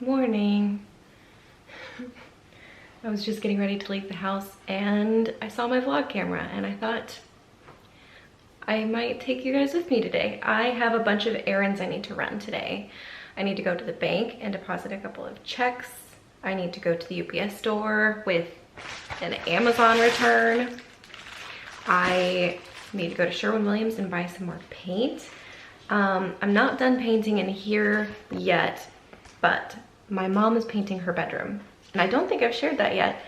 Morning. I was just getting ready to leave the house and I saw my vlog camera and I thought I might take you guys with me today. I have a bunch of errands I need to run today. I need to go to the bank and deposit a couple of checks. I need to go to the UPS store with an Amazon return. I need to go to Sherwin-Williams and buy some more paint. I'm not done painting in here yet, but my mom is painting her bedroom. And I don't think I've shared that yet.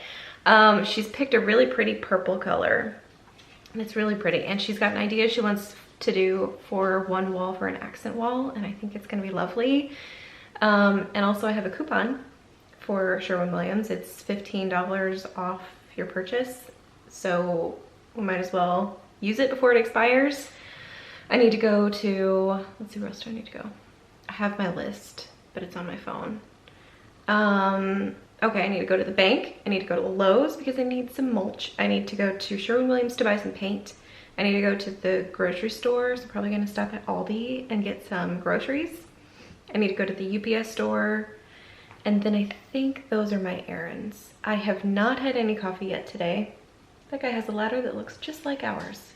She's picked a really pretty purple color. And it's really pretty. And she's got an idea she wants to do for one wall for an accent wall. And I think it's gonna be lovely. And also I have a coupon for Sherwin-Williams. It's $15 off your purchase. So we might as well use it before it expires. I need to go to, let's see, where else do I need to go? I have my list, but it's on my phone. Okay, I need to go to the bank. I need to go to Lowe's because I need some mulch. I need to go to Sherwin-Williams to buy some paint. I need to go to the grocery store, so I'm probably gonna stop at Aldi and get some groceries. I need to go to the UPS store. And then I think those are my errands. I have not had any coffee yet today. That guy has a ladder that looks just like ours.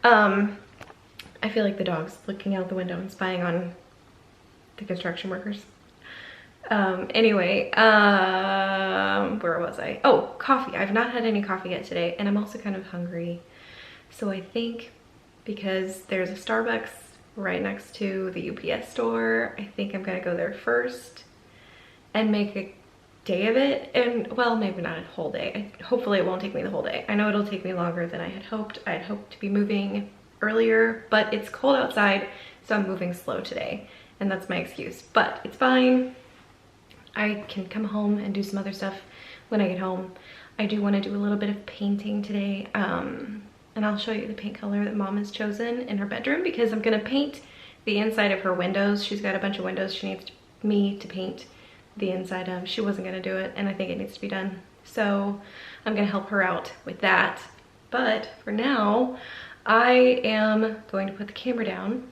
I feel like the dog's looking out the window and spying on the construction workers. Anyway, where was I? Oh, coffee. I've not had any coffee yet today, and I'm also kind of hungry. So I think because there's a Starbucks right next to the UPS store, I think I'm gonna go there first and make a day of it. And well, maybe not a whole day. Hopefully it won't take me the whole day. I know it'll take me longer than I had hoped. I had hoped to be moving earlier, but it's cold outside, so I'm moving slow today, and that's my excuse, but it's fine. I can come home and do some other stuff when I get home. I do want to do a little bit of painting today, and I'll show you the paint color that Mom has chosen in her bedroom because I'm gonna paint the inside of her windows. She's got a bunch of windows she needs me to paint the inside of. She wasn't gonna do it, and I think it needs to be done, so I'm gonna help her out with that. But for now, I am going to put the camera down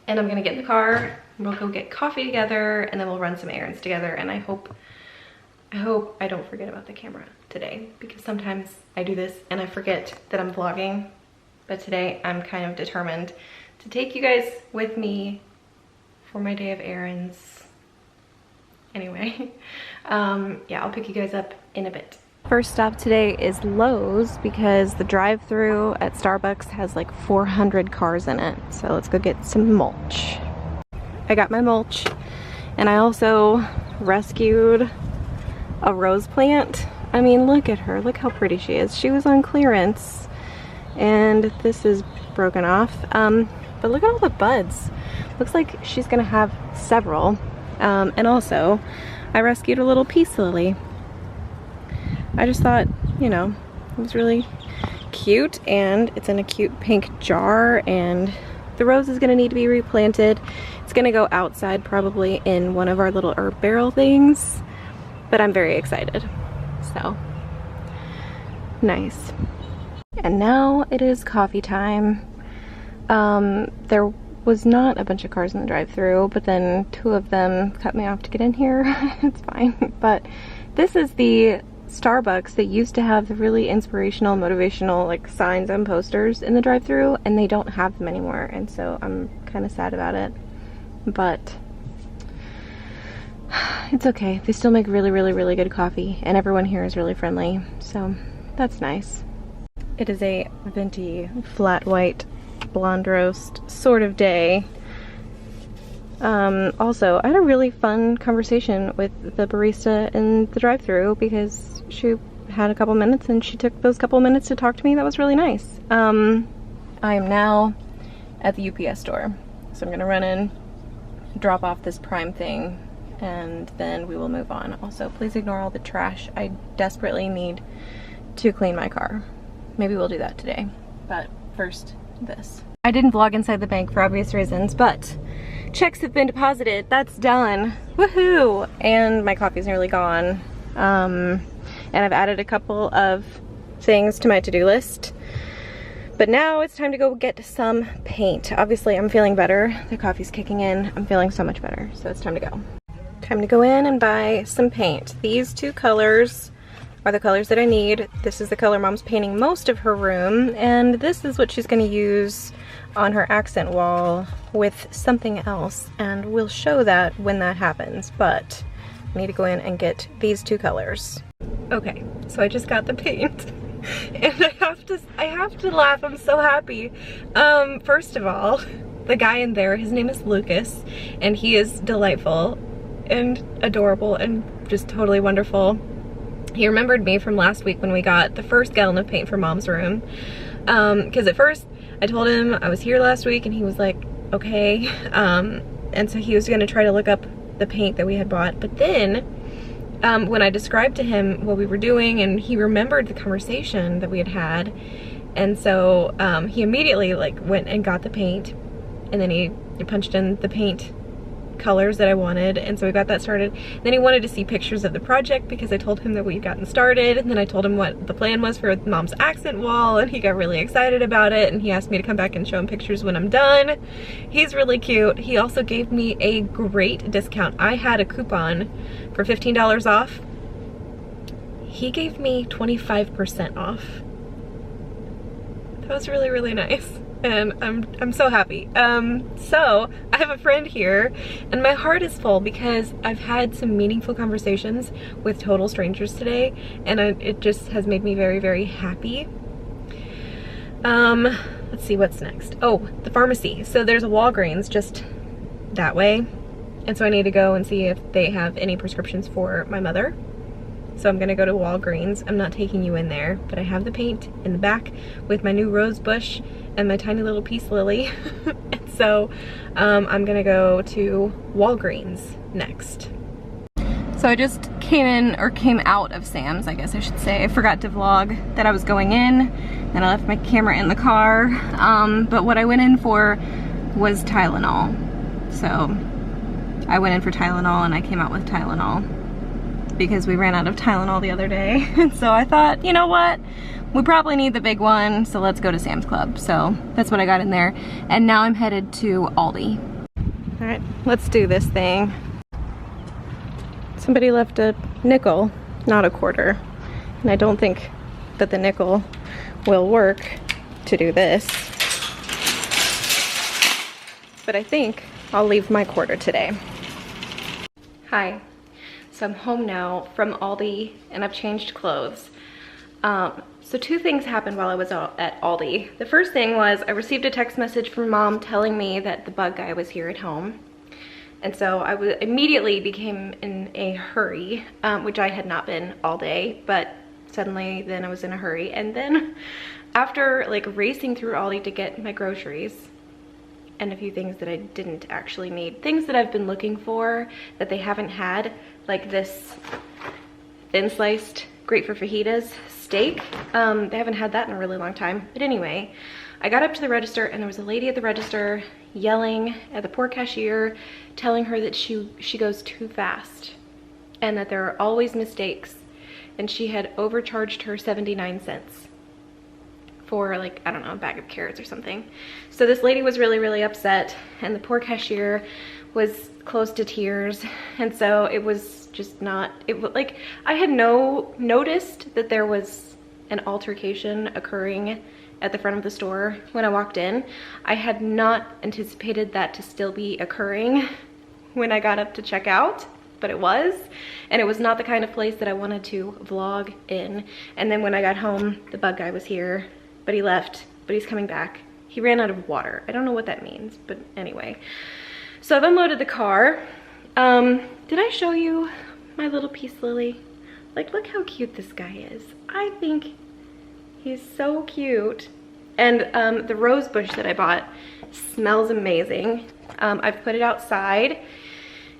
and I'm gonna get in the car and we'll go get coffee together and then we'll run some errands together. And I hope I don't forget about the camera today because sometimes I do this and I forget that I'm vlogging. But today I'm kind of determined to take you guys with me for my day of errands. Anyway, yeah, I'll pick you guys up in a bit. First stop today is Lowe's because the drive-thru at Starbucks has like 400 cars in it. So let's go get some mulch. I got my mulch and I also rescued a rose plant. I mean, look at her. Look how pretty she is. She was on clearance and this is broken off. But look at all the buds. Looks like she's gonna have several. And also, I rescued a little peace lily. I just thought, you know, it was really cute and it's in a cute pink jar and the rose is gonna need to be replanted. It's gonna go outside probably in one of our little herb barrel things, but I'm very excited, so nice. And now it is coffee time. There was not a bunch of cars in the drive-thru, but then two of them cut me off to get in here. It's fine, but this is the Starbucks that used to have the really inspirational, motivational like signs and posters in the drive-thru, and they don't have them anymore, and so I'm kind of sad about it, but it's okay. They still make really, really, really good coffee, and everyone here is really friendly, so that's nice. It is a venti flat white blonde roast sort of day. Also, I had a really fun conversation with the barista in the drive-thru because she had a couple minutes and she took those couple minutes to talk to me. That was really nice. I am now at the UPS store. So I'm gonna run in, drop off this Prime thing, and then we will move on. Also, please ignore all the trash. I desperately need to clean my car. Maybe we'll do that today. But first, this. I didn't vlog inside the bank for obvious reasons, but checks have been deposited. That's done. Woohoo! And my coffee's nearly gone. And I've added a couple of things to my to-do list. But now it's time to go get some paint. Obviously, I'm feeling better. The coffee's kicking in. I'm feeling so much better, so it's time to go. Time to go in and buy some paint. These two colors are the colors that I need. This is the color Mom's painting most of her room, and this is what she's gonna use on her accent wall with something else, and we'll show that when that happens, but I need to go in and get these two colors. Okay, so I just got the paint and I have to laugh, I'm so happy. First of all, the guy in there, his name is Lucas, and he is delightful and adorable and just totally wonderful. He remembered me from last week when we got the first gallon of paint for Mom's room. Because at first I told him I was here last week and he was like, okay. And so he was gonna try to look up the paint that we had bought. But then when I described to him what we were doing, and he remembered the conversation that we had had, and so he immediately like went and got the paint, and then he punched in the paint colors that I wanted, and so we got that started. Then he wanted to see pictures of the project because I told him that we'd gotten started, and then I told him what the plan was for Mom's accent wall, and he got really excited about it, and he asked me to come back and show him pictures when I'm done. He's really cute. He also gave me a great discount. I had a coupon for $15 off. He gave me 25% off. That was really, really nice. And I'm so happy. So I have a friend here and my heart is full because I've had some meaningful conversations with total strangers today, and it just has made me very, very happy. Let's see what's next. Oh, the pharmacy. So there's a Walgreens just that way, and so I need to go and see if they have any prescriptions for my mother. So I'm gonna go to Walgreens. I'm not taking you in there, but I have the paint in the back with my new rose bush and my tiny little peace lily. And so I'm gonna go to Walgreens next. So I just came out of Sam's, I guess I should say. I forgot to vlog that I was going in, and I left my camera in the car. But what I went in for was Tylenol. So I went in for Tylenol and I came out with Tylenol, because we ran out of Tylenol the other day. And so I thought, you know what? We probably need the big one, so let's go to Sam's Club. So that's what I got in there. And now I'm headed to Aldi. All right, let's do this thing. Somebody left a nickel, not a quarter. And I don't think that the nickel will work to do this. But I think I'll leave my quarter today. Hi. So I'm home now from Aldi and I've changed clothes. So two things happened while I was at Aldi. The first thing was I received a text message from Mom telling me that the bug guy was here at home. And so I immediately became in a hurry, which I had not been all day, but suddenly then I was in a hurry. And then after like racing through Aldi to get my groceries, and a few things that I didn't actually need, things that I've been looking for that they haven't had, like this thin sliced, great for fajitas steak. They haven't had that in a really long time. But anyway, I got up to the register and there was a lady at the register yelling at the poor cashier, telling her that she goes too fast and that there are always mistakes, and she had overcharged her 79 cents for like, I don't know, a bag of carrots or something. So this lady was really, really upset, and the poor cashier was close to tears. And so it was just not, like, I had noticed that there was an altercation occurring at the front of the store when I walked in. I had not anticipated that to still be occurring when I got up to check out, but it was, and it was not the kind of place that I wanted to vlog in. And then when I got home, the bug guy was here, but he left, but he's coming back. He ran out of water. I don't know what that means, but anyway. So I've unloaded the car. Did I show you my little peace lily? Like, look how cute this guy is. I think he's so cute. And the rose bush that I bought smells amazing. I've put it outside.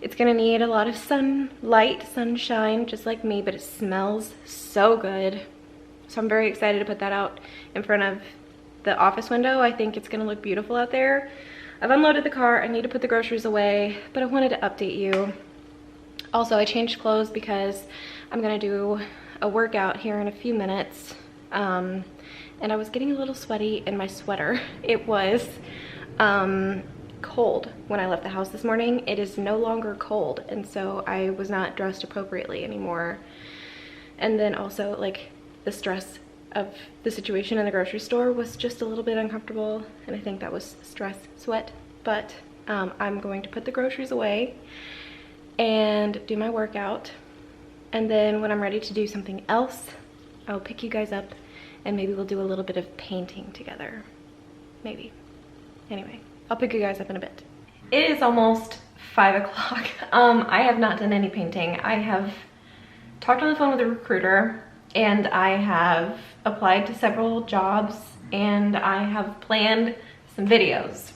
It's gonna need a lot of sunlight, sunshine, just like me, but it smells so good. So I'm very excited to put that out in front of the office window. I think it's gonna look beautiful out there. I've unloaded the car. I need to put the groceries away, but I wanted to update you. Also, I changed clothes because I'm gonna do a workout here in a few minutes. And I was getting a little sweaty in my sweater. It was cold when I left the house this morning. It is no longer cold, and so I was not dressed appropriately anymore. And then also, like, the stress of the situation in the grocery store was just a little bit uncomfortable, and I think that was stress sweat. But I'm going to put the groceries away and do my workout, and then when I'm ready to do something else, I'll pick you guys up and maybe we'll do a little bit of painting together. Maybe. Anyway, I'll pick you guys up in a bit. It is almost 5 o'clock. I have not done any painting. I have talked on the phone with a recruiter, and I have applied to several jobs, and I have planned some videos.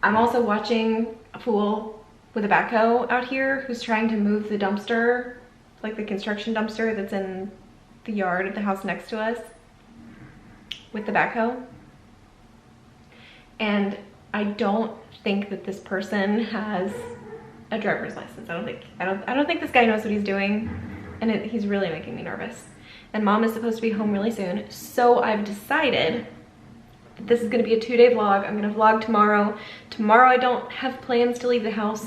I'm also watching a fool with a backhoe out here who's trying to move the dumpster, like the construction dumpster that's in the yard of the house next to us, with the backhoe. And I don't think that this person has a driver's license. I don't think this guy knows what he's doing, and he's really making me nervous. And Mom is supposed to be home really soon, so I've decided that this is gonna be a 2-day vlog. I'm gonna vlog tomorrow. Tomorrow I don't have plans to leave the house,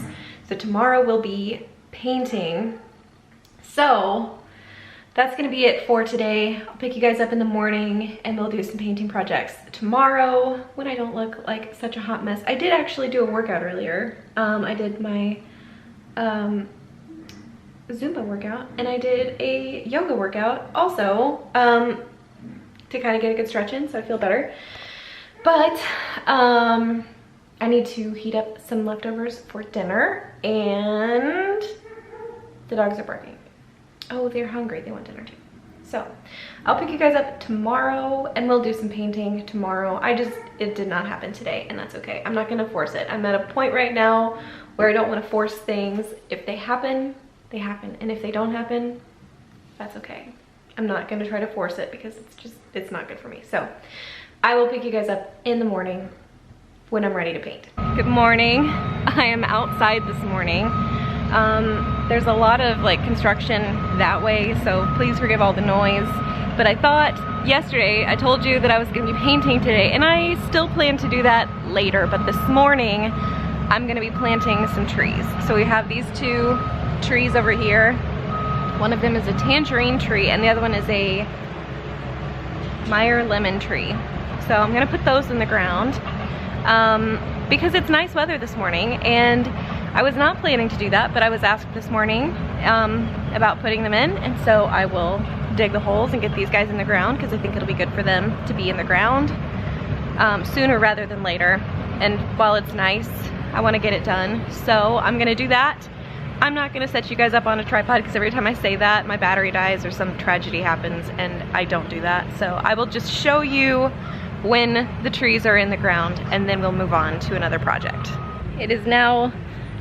so tomorrow will be painting. So that's gonna be it for today. I'll pick you guys up in the morning and we'll do some painting projects tomorrow when I don't look like such a hot mess. I did actually do a workout earlier. I did my Zumba workout, and I did a yoga workout also to kind of get a good stretch in so I feel better. But I need to heat up some leftovers for dinner, and the dogs are barking. Oh, they're hungry. They want dinner too. So I'll pick you guys up tomorrow and we'll do some painting tomorrow. It did not happen today, and that's okay. I'm not gonna force it. I'm at a point right now where I don't want to force things. If they happen, they happen. And if they don't happen, that's okay. I'm not gonna try to force it because it's not good for me. So I will pick you guys up in the morning when I'm ready to paint. Good morning. I am outside this morning. There's a lot of like construction that way, so please forgive all the noise. But I thought yesterday, I told you that I was gonna be painting today, and I still plan to do that later, but this morning I'm gonna be planting some trees. So we have these 2 trees over here. One of them is a tangerine tree and the other one is a Meyer lemon tree. So I'm gonna put those in the ground because it's nice weather this morning, and I was not planning to do that, but I was asked this morning about putting them in, and so I will dig the holes and get these guys in the ground because I think it'll be good for them to be in the ground sooner rather than later. And while it's nice, I want to get it done, so I'm gonna do that. I'm not gonna set you guys up on a tripod because every time I say that, my battery dies or some tragedy happens, and I don't do that. So I will just show you when the trees are in the ground, and then we'll move on to another project. It is now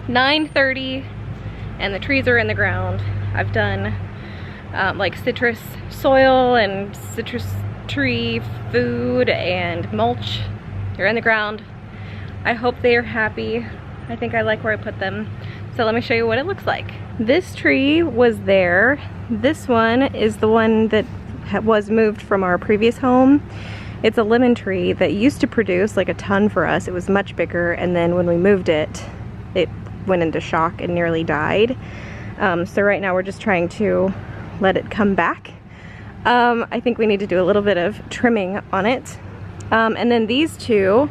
9:30 and the trees are in the ground. I've done like citrus soil and citrus tree food and mulch. They're in the ground. I hope they are happy. I think I like where I put them. So let me show you what it looks like. This tree was there. This one is the one that was moved from our previous home. It's a lemon tree that used to produce like a ton for us. It was much bigger, and then when we moved it, it went into shock and nearly died. So right now we're just trying to let it come back. I think we need to do a little bit of trimming on it. And then these 2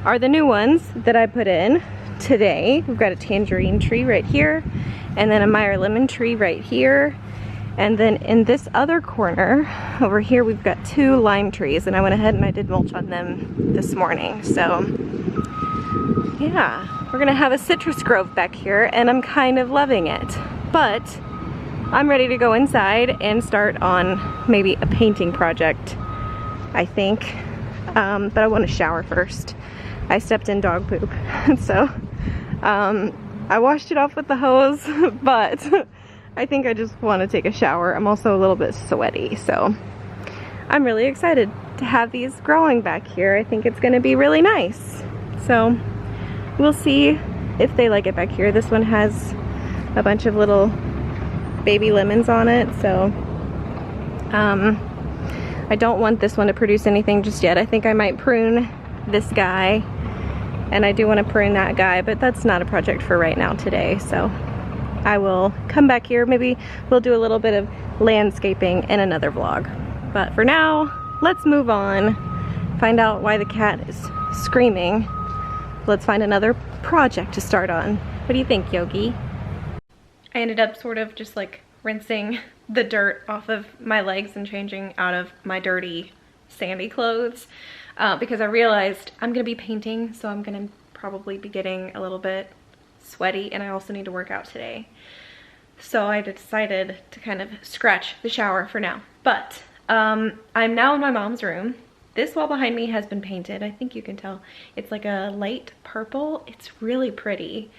are the new ones that I put in today. We've got a tangerine tree right here, and then a Meyer lemon tree right here. And then in this other corner over here, we've got 2 lime trees, and I went ahead and I did mulch on them this morning. So yeah, we're gonna have a citrus grove back here, and I'm kind of loving it. But I'm ready to go inside and start on maybe a painting project, I think. But I want to shower first. I stepped in dog poop, so I washed it off with the hose, but I think I just want to take a shower. I'm also a little bit sweaty, so I'm really excited to have these growing back here. I think it's going to be really nice. So we'll see if they like it back here. This one has a bunch of little baby lemons on it, so I don't want this one to produce anything just yet. I think I might prune this guy And I do want to prune that guy, but that's not a project for right now today. So I will come back here. Maybe we'll do a little bit of landscaping in another vlog. But for now, let's move on. Find out why the cat is screaming. Let's find another project to start on. What do you think, Yogi? I ended up sort of just like rinsing the dirt off of my legs and changing out of my dirty sandy clothes because I realized I'm gonna be painting, so I'm gonna probably be getting a little bit sweaty, and I also need to work out today. So I decided to kind of scratch the shower for now. But I'm now in my mom's room. This wall behind me has been painted. I think you can tell. It's like a light purple. It's really pretty.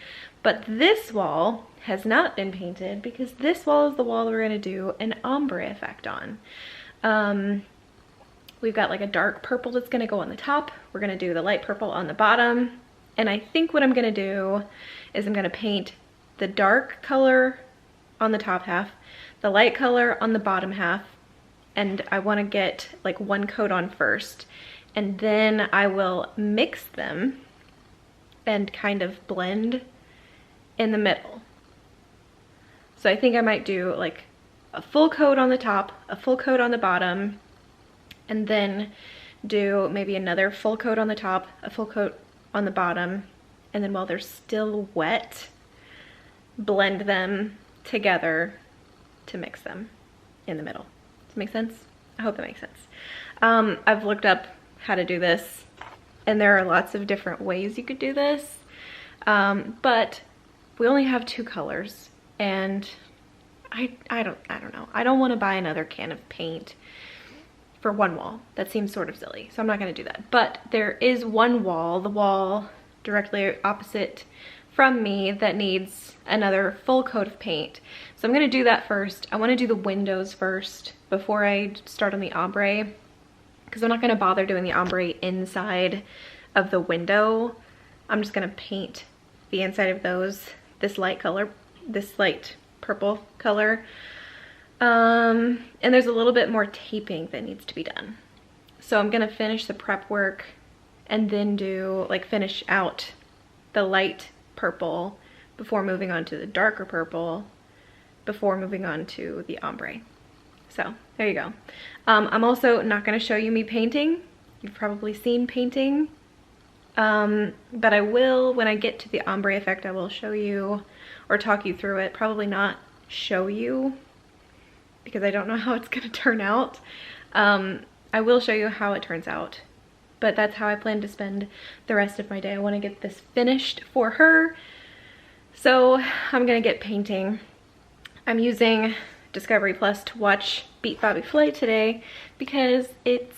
But this wall has not been painted because this wall is the wall we're gonna do an ombre effect on. We've got like a dark purple that's gonna go on the top. We're gonna do the light purple on the bottom. And I think what I'm gonna do is I'm gonna paint the dark color on the top half, the light color on the bottom half, and I wanna get like one coat on first, and then I will mix them and kind of blend in the middle. So I think I might do like a full coat on the top, a full coat on the bottom, and then do maybe another full coat on the top, a full coat on the bottom, and then while they're still wet, blend them together to mix them in the middle. Does that make sense? I hope that makes sense. I've looked up how to do this, and there are lots of different ways you could do this, but we only have 2 colors, and I don't know. I don't want to buy another can of paint for one wall. That seems sort of silly, so I'm not going to do that. But there is one wall, the wall directly opposite from me, that needs another full coat of paint. So I'm going to do that first. I want to do the windows first before I start on the ombre, because I'm not going to bother doing the ombre inside of the window. I'm just going to paint the inside of those this light color, this light purple color. And there's a little bit more taping that needs to be done. So I'm gonna finish the prep work and then do like finish out the light purple before moving on to the darker purple, before moving on to the ombre. So there you go. I'm also not gonna show you me painting. You've probably seen painting, but I will, when I get to the ombre effect, I will show you or talk you through it. Probably not show you, because I don't know how it's gonna turn out. I will show you how it turns out, but that's how I plan to spend the rest of my day. I wanna get this finished for her. So I'm gonna get painting. I'm using Discovery Plus to watch Beat Bobby Flay today because it's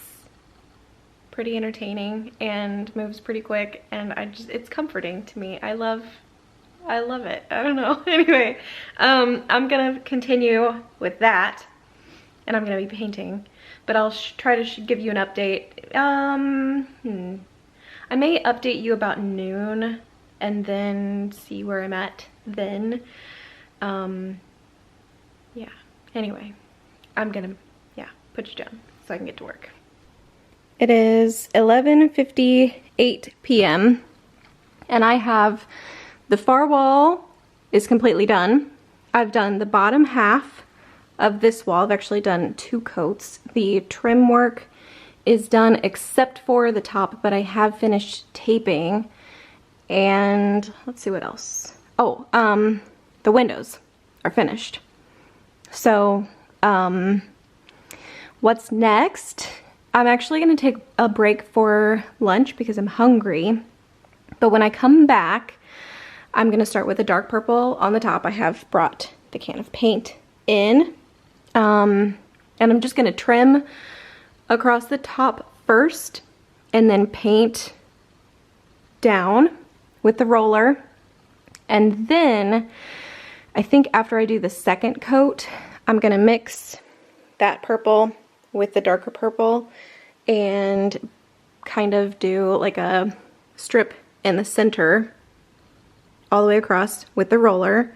pretty entertaining and moves pretty quick, and it's comforting to me. I love it. I don't know. Anyway, I'm gonna continue with that, and I'm gonna be painting, but I'll try to give you an update. I may update you about noon and then see where I'm at then. Yeah, anyway, I'm gonna, put you down so I can get to work. It is 11:58 p.m. and I have the far wall is completely done. I've done the bottom half of this wall. I've actually done 2 coats. The trim work is done except for the top, but I have finished taping. And let's see what else. Oh, the windows are finished. So, what's next? I'm actually gonna take a break for lunch because I'm hungry. But when I come back, I'm gonna start with a dark purple on the top. I have brought the can of paint in. And I'm just gonna trim across the top first and then paint down with the roller. And then I think after I do the second coat, I'm gonna mix that purple with the darker purple and kind of do like a strip in the center all the way across with the roller,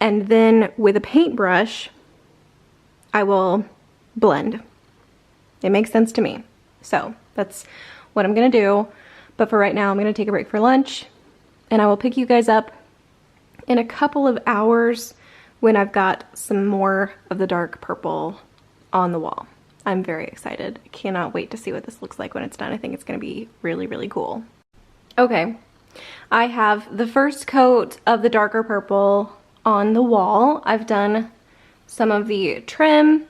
and then with a paintbrush I will blend. It makes sense to me. So that's what I'm gonna do. But for right now, I'm gonna take a break for lunch and I will pick you guys up in a couple of hours when I've got some more of the dark purple on the wall. I'm very excited. I cannot wait to see what this looks like when it's done. I think it's gonna be really, really cool. Okay, I have the first coat of the darker purple on the wall. I've done some of the trim,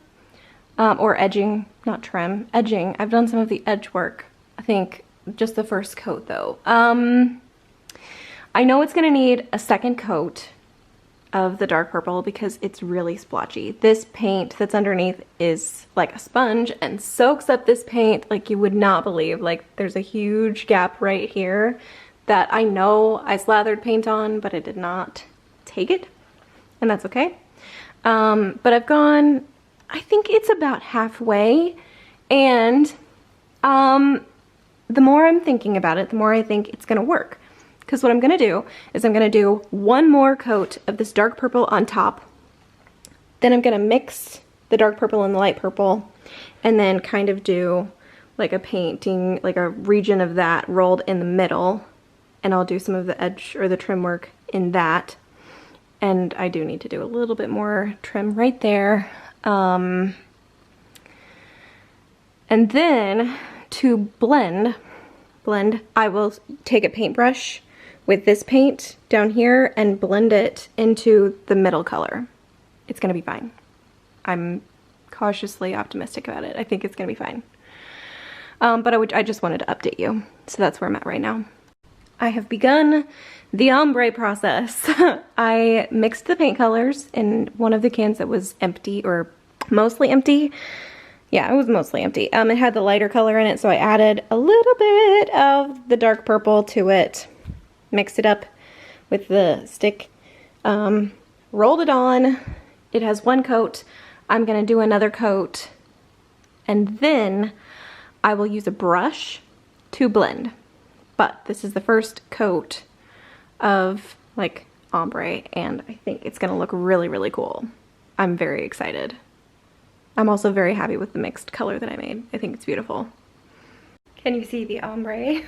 or edging, not trim, edging. I've done some of the edge work. I think just the first coat though. I know it's gonna need a second coat of the dark purple because it's really splotchy. This paint that's underneath is like a sponge and soaks up this paint like you would not believe. Like there's a huge gap right here that I know I slathered paint on, but I did not take it, and that's okay. But I've gone, I think it's about halfway, and the more I'm thinking about it, the more I think it's gonna work. Because what I'm gonna do is I'm gonna do one more coat of this dark purple on top. Then I'm gonna mix the dark purple and the light purple and then kind of do like a painting, like a region of that rolled in the middle. And I'll do some of the edge or the trim work in that. And I do need to do a little bit more trim right there. And then to blend, I will take a paintbrush with this paint down here and blend it into the middle color. It's gonna be fine. I'm cautiously optimistic about it. I think it's gonna be fine. But I just wanted to update you. So that's where I'm at right now. I have begun the ombre process. I mixed the paint colors in one of the cans that was empty or mostly empty. Yeah, it was mostly empty. It had the lighter color in it, so I added a little bit of the dark purple to it. Mixed it up with the stick, rolled it on. It has one coat. I'm gonna do another coat, and then I will use a brush to blend. But this is the first coat of like ombre, and I think it's gonna look really, really cool. I'm very excited. I'm also very happy with the mixed color that I made. I think it's beautiful. Can you see the ombre?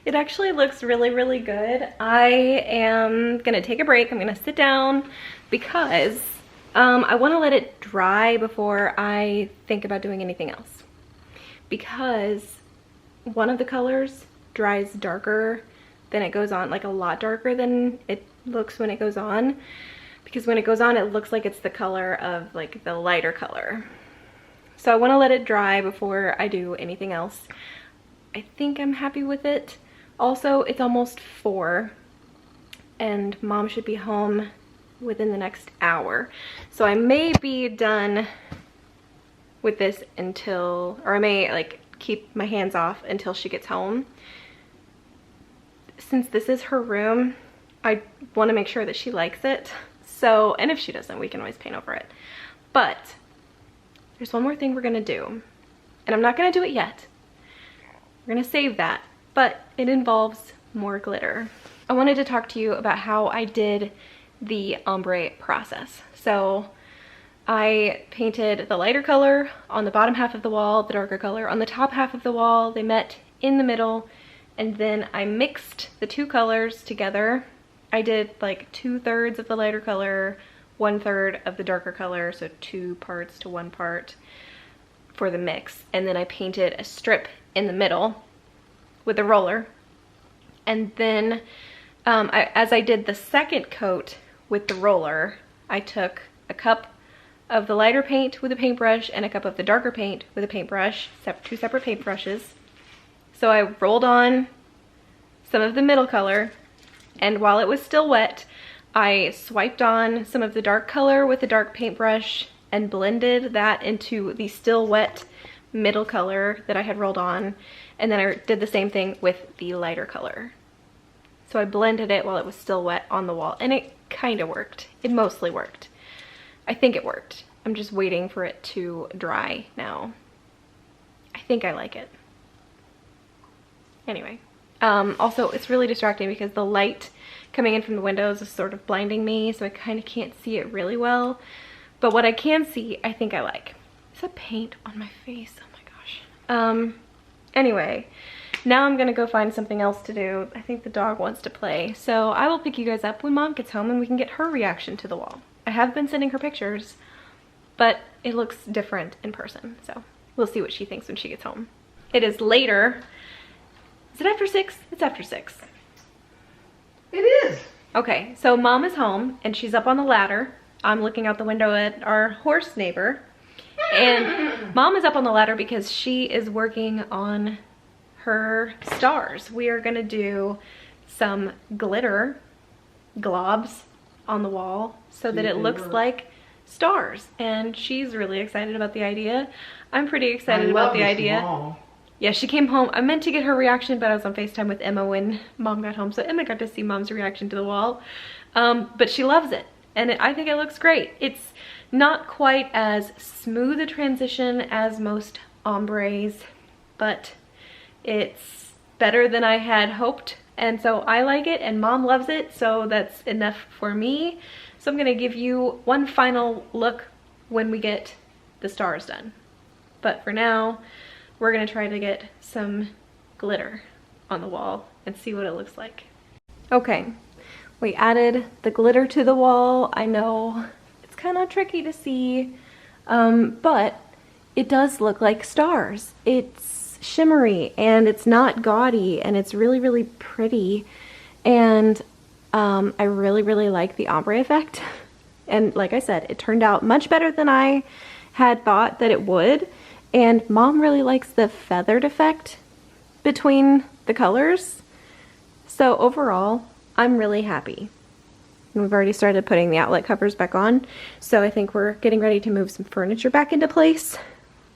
It actually looks really, really good. I am gonna take a break. I'm gonna sit down because I wanna let it dry before I think about doing anything else. Because one of the colors dries darker than it goes on, like a lot darker than it looks when it goes on. Because when it goes on, it looks like it's the color of like the lighter color. So I wanna let it dry before I do anything else. I think I'm happy with it. Also, it's almost 4 and Mom should be home within the next hour. So I may be done with this until, or I may like keep my hands off until she gets home. Since this is her room, I want to make sure that she likes it. So, and if she doesn't, we can always paint over it. But there's one more thing we're gonna do, and I'm not gonna do it yet. We're gonna save that, but it involves more glitter. I wanted to talk to you about how I did the ombre process. So I painted the lighter color on the bottom half of the wall, the darker color on the top half of the wall. They met in the middle, and then I mixed the two colors together. I did like 2/3 of the lighter color, 1/3 of the darker color, so 2 parts to 1 part for the mix. And then I painted a strip in the middle with a roller. And then as I did the second coat with the roller, I took a cup of the lighter paint with a paintbrush and a cup of the darker paint with a paintbrush, 2 separate paintbrushes. So I rolled on some of the middle color, and while it was still wet, I swiped on some of the dark color with a dark paintbrush and blended that into the still wet middle color that I had rolled on. And then I did the same thing with the lighter color. So I blended it while it was still wet on the wall, and it kind of worked. It mostly worked. I think it worked. I'm just waiting for it to dry now. I think I like it. Anyway, also it's really distracting because the light coming in from the windows is sort of blinding me, so I kind of can't see it really well. But what I can see, I think I like. Is that paint on my face? Oh my gosh. Anyway, Now I'm gonna go find something else to do. I think the dog wants to play. So I will pick you guys up when Mom gets home and we can get her reaction to the wall. I have been sending her pictures, but it looks different in person. So we'll see what she thinks when she gets home. It is later. Is it after 6? It's after 6. It is. Okay, so Mom is home and she's up on the ladder. I'm looking out the window at our horse neighbor. And Mom is up on the ladder because she is working on her stars. We are gonna do some glitter globs on the wall so that it looks like stars. And she's really excited about the idea. I'm pretty excited about the idea. Wall. Yeah, she came home. I meant to get her reaction, but I was on FaceTime with Emma when Mom got home. So Emma got to see Mom's reaction to the wall. But she loves it. And I think it looks great. It's not quite as smooth a transition as most ombres, but it's better than I had hoped. And so I like it and Mom loves it. So that's enough for me. So I'm gonna give you one final look when we get the stars done. But for now, we're gonna try to get some glitter on the wall and see what it looks like. Okay, we added the glitter to the wall. I know it's kind of tricky to see, but it does look like stars. It's shimmery and it's not gaudy and it's really, really pretty. And I really, really like the ombre effect. And like I said, it turned out much better than I had thought that it would. And Mom really likes the feathered effect between the colors. So overall, I'm really happy. And we've already started putting the outlet covers back on. So I think we're getting ready to move some furniture back into place,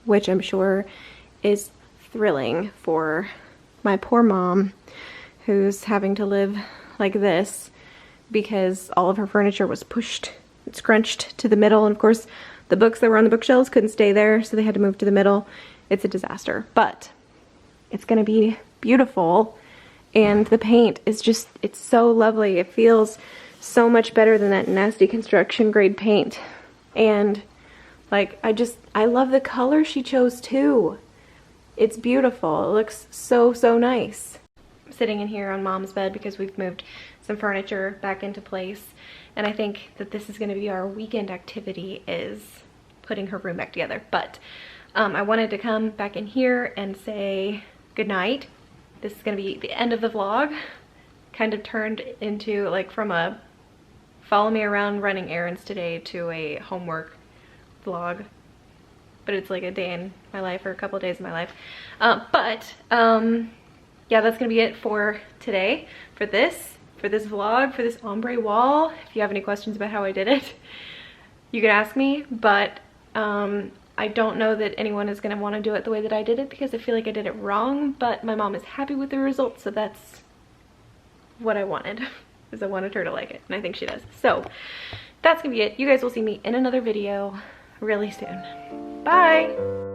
which I'm sure is thrilling for my poor mom, who's having to live like this because all of her furniture was pushed and scrunched to the middle. And of course, the books that were on the bookshelves couldn't stay there, so they had to move to the middle. It's a disaster, but it's gonna be beautiful. And the paint is just, it's so lovely. It feels so much better than that nasty construction grade paint. And like, I love the color she chose too. It's beautiful. It looks so, so nice. I'm sitting in here on Mom's bed because we've moved some furniture back into place. And I think that this is gonna be our weekend activity, is putting her room back together. But I wanted to come back in here and say goodnight. This is gonna be the end of the vlog. Kind of turned into like from a follow me around running errands today to a homework vlog. But it's like a day in my life or a couple of days in my life. Yeah, that's gonna be it for today, for this vlog, for this ombre wall. If you have any questions about how I did it, you can ask me, but I don't know that anyone is gonna wanna do it the way that I did it because I feel like I did it wrong, but my mom is happy with the results, so that's what I wanted, is I wanted her to like it, and I think she does. So that's gonna be it. You guys will see me in another video really soon. Bye!